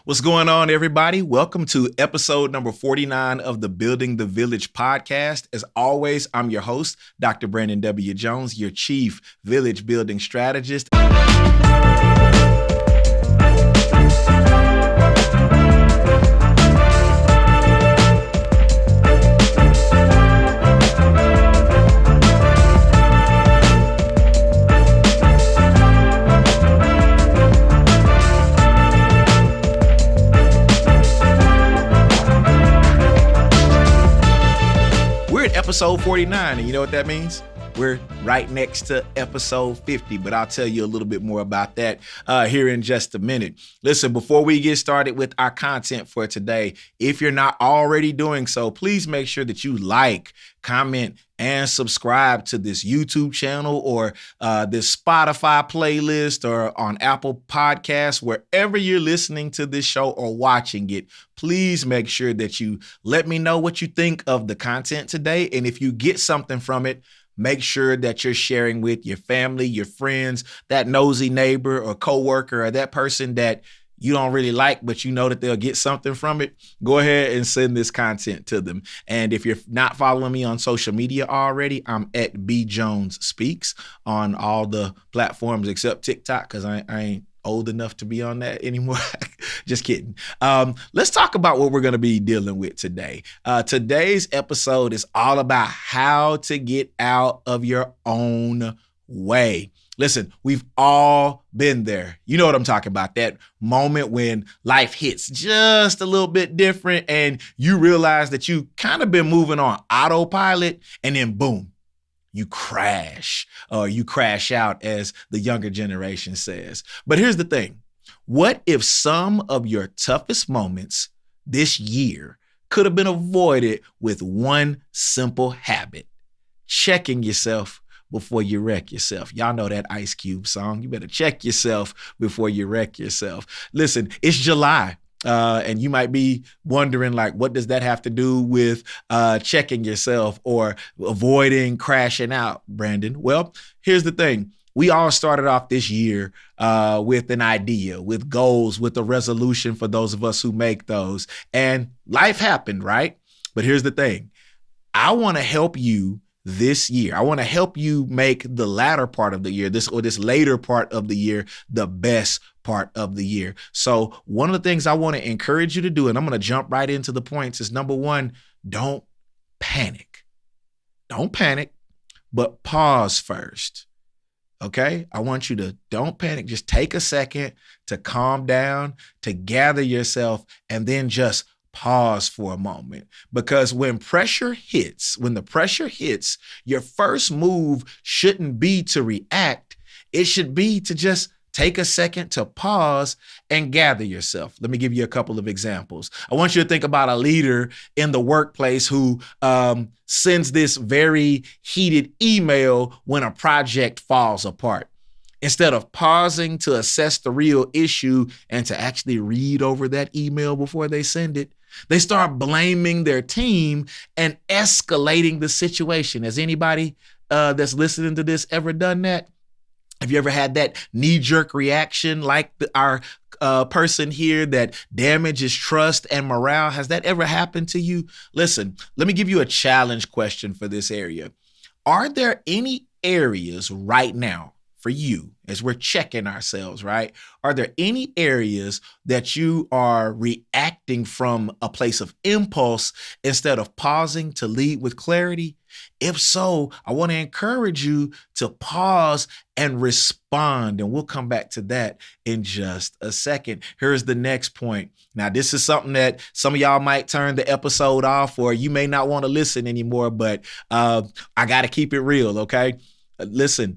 What's going on, everybody? Welcome to episode number 49 of the Building the Village podcast. As always, I'm your host, Dr. Brandon W. Jones, your chief village building strategist. Episode 49, and you know what that means? We're right next to episode 50, but I'll tell you a little bit more about that here in just a minute. Listen, before we get started with our content for today, if you're not already doing so, please make sure that you like, comment, and subscribe to this YouTube channel or this Spotify playlist or on Apple Podcasts, wherever you're listening to this show or watching it. Please make sure that you let me know what you think of the content today. And if you get something from it, make sure that you're sharing with your family, your friends, that nosy neighbor or coworker, or that person that you don't really like, but you know that they'll get something from it. Go ahead and send this content to them. And if you're not following me on social media already, I'm at B Jones Speaks on all the platforms except TikTok, because I ain't old enough to be on that anymore. Just kidding. Let's talk about what we're going to be dealing with today. Today's episode is all about how to get out of your own way. Listen, we've all been there. You know what I'm talking about. That moment when life hits just a little bit different and you realize that you kind of been moving on autopilot, and then boom, you crash, or you crash out, as the younger generation says. But here's the thing. What if some of your toughest moments this year could have been avoided with one simple habit? Checking yourself before you wreck yourself. Y'all know that Ice Cube song. You better check yourself before you wreck yourself. Listen, it's July. And you might be wondering, like, what does that have to do with checking yourself or avoiding crashing out, Brandon? Well, here's the thing. We all started off this year with an idea, with goals, with a resolution for those of us who make those. And life happened, right? But here's the thing. I want to help you this year. I want to help you make the latter part of the year, this later part of the year, the best part of the year. So one of the things I want to encourage you to do, and I'm going to jump right into the points, is number one, don't panic. Don't panic, but pause first. Okay? I want you to don't panic. Just take a second to calm down, to gather yourself, and then just pause for a moment. Because when the pressure hits, your first move shouldn't be to react. It should be to just take a second to pause and gather yourself. Let me give you a couple of examples. I want you to think about a leader in the workplace who sends this very heated email when a project falls apart. Instead of pausing to assess the real issue and to actually read over that email before they send it, they start blaming their team and escalating the situation. Has anybody that's listening to this ever done that? Have you ever had that knee-jerk reaction like our person here that damages trust and morale? Has that ever happened to you? Listen, let me give you a challenge question for this area. Are there any areas right now for you, as we're checking ourselves, right? Are there any areas that you are reacting from a place of impulse instead of pausing to lead with clarity? If so, I want to encourage you to pause and respond. And we'll come back to that in just a second. Here's the next point. Now, this is something that some of y'all might turn the episode off, or you may not want to listen anymore, but I got to keep it real, okay? Listen,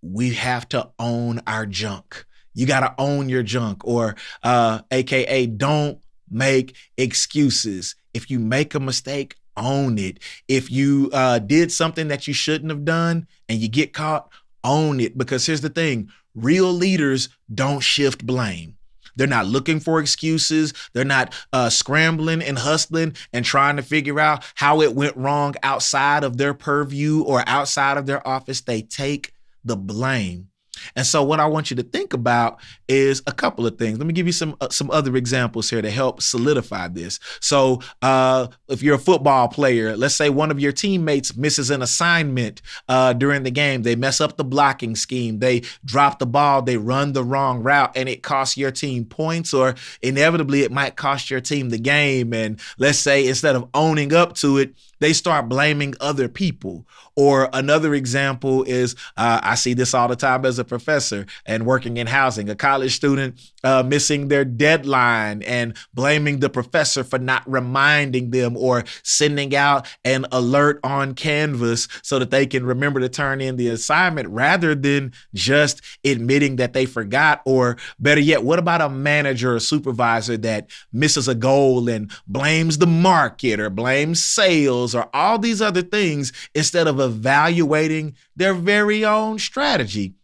we have to own our junk. You got to own your junk, or AKA don't make excuses. If you make a mistake, own it. If you did something that you shouldn't have done and you get caught, own it. Because here's the thing, real leaders don't shift blame. They're not looking for excuses. They're not scrambling and hustling and trying to figure out how it went wrong outside of their purview or outside of their office. They take the blame. And so what I want you to think about is a couple of things. Let me give you some other examples here to help solidify this. So if you're a football player, let's say one of your teammates misses an assignment during the game. They mess up the blocking scheme. They drop the ball. They run the wrong route, and it costs your team points, or inevitably it might cost your team the game. And let's say instead of owning up to it, they start blaming other people. Or another example is, I see this all the time as a professor and working in housing, a college student missing their deadline and blaming the professor for not reminding them or sending out an alert on Canvas so that they can remember to turn in the assignment, rather than just admitting that they forgot. Or better yet, what about a manager or supervisor that misses a goal and blames the market or blames sales or all these other things instead of evaluating their very own strategy?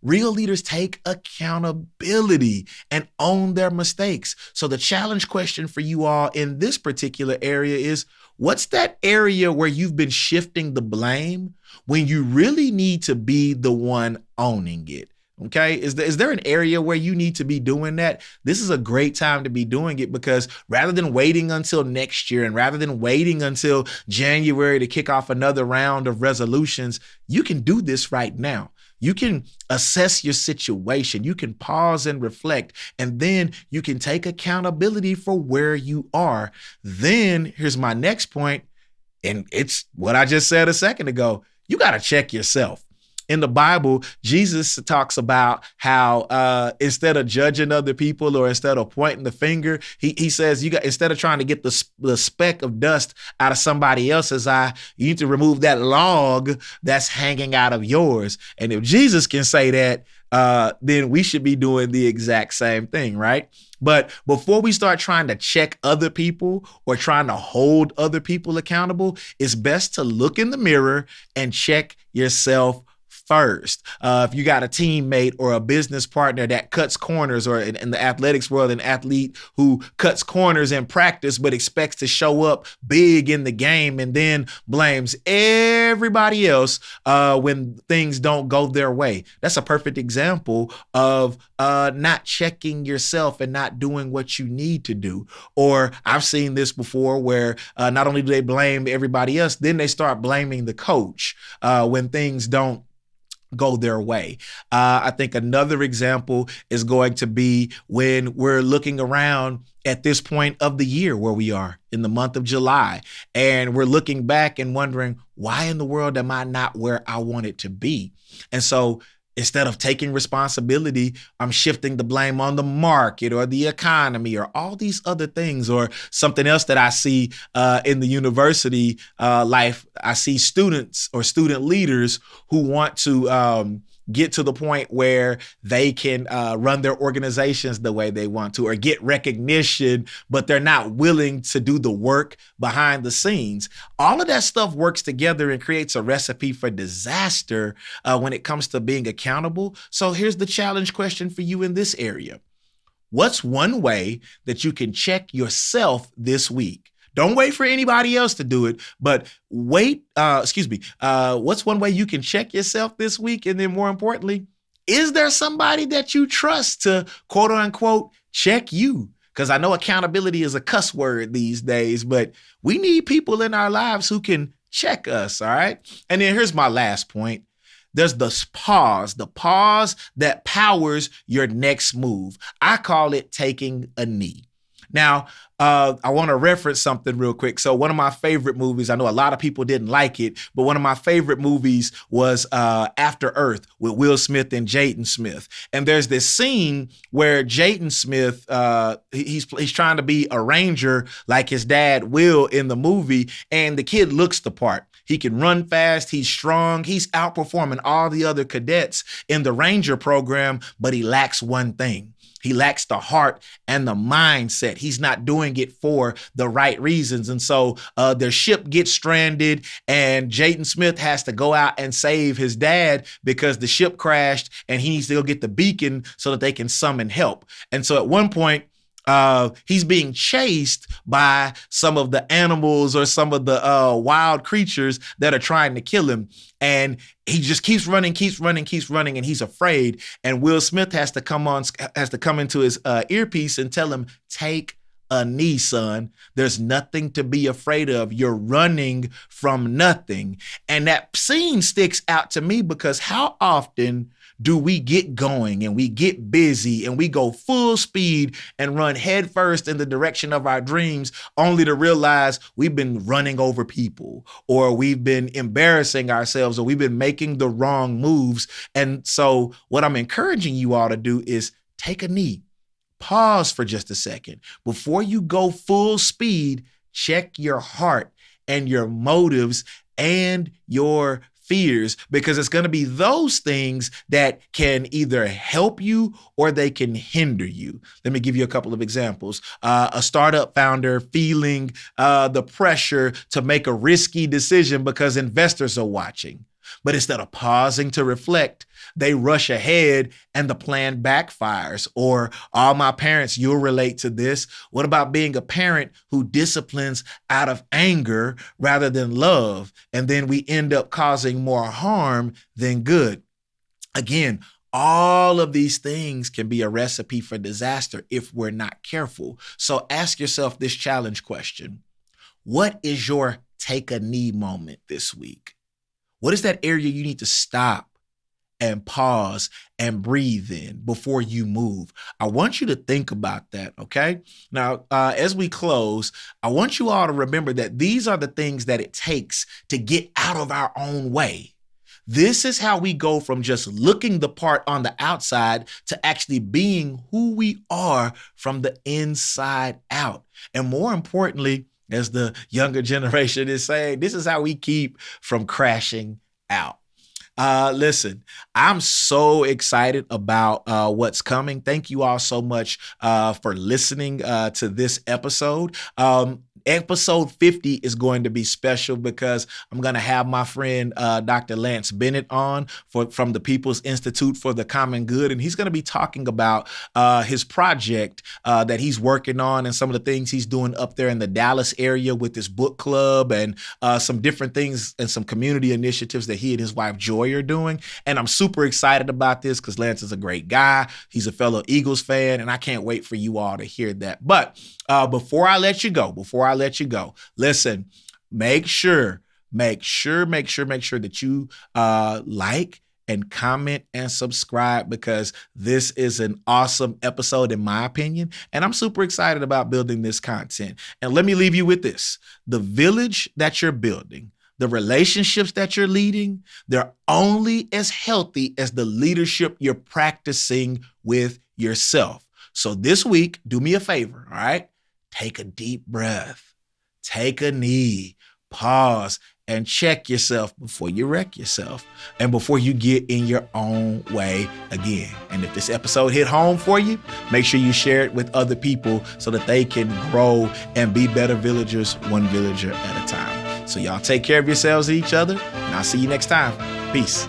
Real leaders take accountability and own their mistakes. So the challenge question for you all in this particular area is, what's that area where you've been shifting the blame when you really need to be the one owning it? Okay, is there an area where you need to be doing that? This is a great time to be doing it, because rather than waiting until next year and rather than waiting until January to kick off another round of resolutions, you can do this right now. You can assess your situation. You can pause and reflect, and then you can take accountability for where you are. Then here's my next point, and it's what I just said a second ago. You got to check yourself. In the Bible, Jesus talks about how instead of judging other people or instead of pointing the finger, he says, instead of trying to get the speck of dust out of somebody else's eye, you need to remove that log that's hanging out of yours. And if Jesus can say that, then we should be doing the exact same thing, right? But before we start trying to check other people or trying to hold other people accountable, it's best to look in the mirror and check yourself first. If you got a teammate or a business partner that cuts corners, or in the athletics world, an athlete who cuts corners in practice but expects to show up big in the game and then blames everybody else when things don't go their way. That's a perfect example of not checking yourself and not doing what you need to do. Or I've seen this before where not only do they blame everybody else, then they start blaming the coach when things don't go their way. I think another example is going to be when we're looking around at this point of the year where we are in the month of July, and we're looking back and wondering, why in the world am I not where I wanted to be? And so instead of taking responsibility, I'm shifting the blame on the market or the economy or all these other things. Or something else that I see in the university life, I see students or student leaders who want to get to the point where they can run their organizations the way they want to, or get recognition, but they're not willing to do the work behind the scenes. All of that stuff works together and creates a recipe for disaster when it comes to being accountable. So here's the challenge question for you in this area. What's one way that you can check yourself this week? Don't wait for anybody else to do it, but what's one way you can check yourself this week? And then more importantly, is there somebody that you trust to quote unquote check you? Because I know accountability is a cuss word these days, but we need people in our lives who can check us, all right? And then here's my last point. There's the pause that powers your next move. I call it taking a knee. Now, I want to reference something real quick. So one of my favorite movies, I know a lot of people didn't like it, but one of my favorite movies was After Earth with Will Smith and Jaden Smith. And there's this scene where Jaden Smith, he's trying to be a ranger like his dad Will in the movie, and the kid looks the part. He can run fast, he's strong, he's outperforming all the other cadets in the ranger program, but he lacks one thing. He lacks the heart and the mindset. He's not doing it for the right reasons. And so their ship gets stranded, and Jaden Smith has to go out and save his dad because the ship crashed, and he needs to go get the beacon so that they can summon help. And so at one point, He's being chased by some of the animals or some of the wild creatures that are trying to kill him. And he just keeps running, and he's afraid. And Will Smith has to come into his earpiece and tell him, take a knee, son. There's nothing to be afraid of. You're running from nothing. And that scene sticks out to me because how often do we get going and we get busy and we go full speed and run headfirst in the direction of our dreams only to realize we've been running over people, or we've been embarrassing ourselves, or we've been making the wrong moves. And so what I'm encouraging you all to do is take a knee. Pause for just a second. Before you go full speed, check your heart and your motives and your fears, because it's going to be those things that can either help you or they can hinder you. Let me give you a couple of examples. A startup founder feeling the pressure to make a risky decision because investors are watching. But instead of pausing to reflect, they rush ahead and the plan backfires. Or all my parents, you'll relate to this. What about being a parent who disciplines out of anger rather than love? And then we end up causing more harm than good. Again, all of these things can be a recipe for disaster if we're not careful. So ask yourself this challenge question. What is your take a knee moment this week? What is that area you need to stop and pause and breathe in before you move? I want you to think about that, okay? Now, as we close, I want you all to remember that these are the things that it takes to get out of our own way. This is how we go from just looking the part on the outside to actually being who we are from the inside out. And more importantly, as the younger generation is saying, this is how we keep from crashing out. Listen, I'm so excited about what's coming. Thank you all so much for listening to this episode. Episode 50 is going to be special because I'm going to have my friend Dr. Lance Bennett on from the People's Institute for the Common Good. And he's going to be talking about his project that he's working on and some of the things he's doing up there in the Dallas area with his book club and some different things and some community initiatives that he and his wife Joy are doing. And I'm super excited about this because Lance is a great guy. He's a fellow Eagles fan, and I can't wait for you all to hear that. But before I let you go, listen, make sure that you like and comment and subscribe, because this is an awesome episode in my opinion. And I'm super excited about building this content. And let me leave you with this. The village that you're building, the relationships that you're leading, they're only as healthy as the leadership you're practicing with yourself. So this week, do me a favor, all right? Take a deep breath, take a knee, pause, and check yourself before you wreck yourself and before you get in your own way again. And if this episode hit home for you, make sure you share it with other people so that they can grow and be better villagers, one villager at a time. So y'all take care of yourselves and each other, and I'll see you next time. Peace.